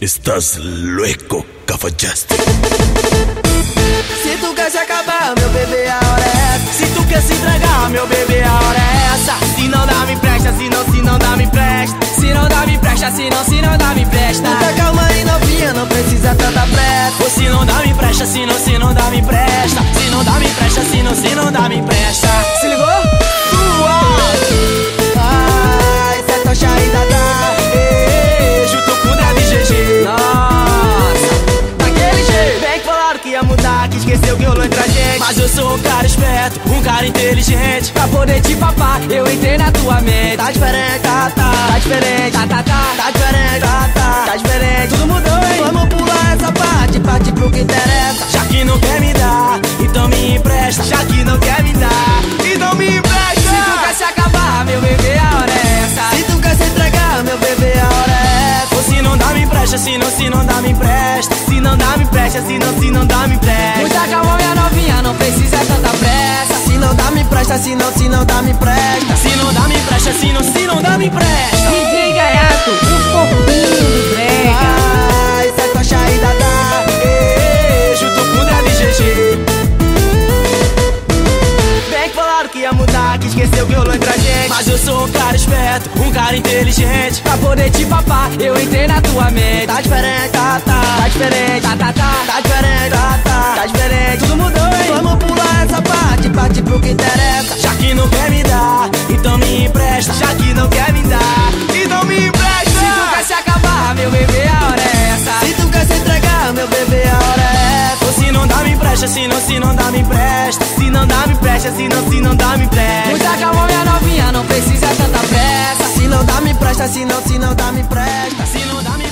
Estás louco, Cafajeste. Se tu quer se acabar, meu bebê, a hora é essa. Se tu quer se entregar, meu bebê, a hora é essa. Se não dá, me empresta, se não dá, me empresta. Se não dá, me empresta, se não dá, me empresta. Muita calma aí, novinha, não precisa tanta pressa. Ou se não dá, me empresta, se não dá, me empresta. Se não dá, me empresta, se não dá, me empresta. Se ligou? Isso é tocha aí, Dada. Junto com o Dev GG. Nossa, daquele jeito. Bem que falaram que ia mudar, que esqueceu que rolou entre a gente. Mas eu sou um cara esperto, um cara inteligente. Pra poder te papar, eu entrei na tua mente. Tá diferente, tá diferente, Tá diferente, tá diferente. Tudo mudou, hein? Vamos pular essa parte pro que interessa. Já que não quer me dar, então me empresta. Já que não quer me dar, então me empresta. Se tu quer se acabar, meu bebê, a hora é essa. Se tu quer se entregar, meu bebê, a hora é essa. Ou se não dá, me empresta, se não dá, me empresta. Se não dá, me empresta, se não dá, me empresta. Muita calma, minha novinha, não precisa tanta pressa. Se não dá, me empresta, se não dá, me empresta. Se não dá, me empresta, se não dá, me empresta. DJ Gaiato, o fofinho do brega. Isso é tocha aí, Dada. Junto com o Dev GG. Bem que falaram que ia mudar, que esqueceu que rolou entre a gente. Mas eu sou um cara esperto, um cara inteligente. Pra poder te papar, eu entrei na tua mente. Tá diferente, tá diferente, tá diferente, tá diferente. Tudo mudou, hein? Vamos pular essa parte pro que interessa. Já que não quer me dar, então me empresta. Já que não quer me dar, então me empresta. Se tu quer se acabar, meu bebê, a hora é essa. Se tu quer se entregar, meu bebê, a hora é essa. Ou se não dá, me empresta, se não dá, me empresta. Se não dá, me empresta, se não dá, me empresta. Muita calma, minha novinha, não precisa tanta pressa. Se não dá, me empresta, se não dá, me empresta. Se não dá, me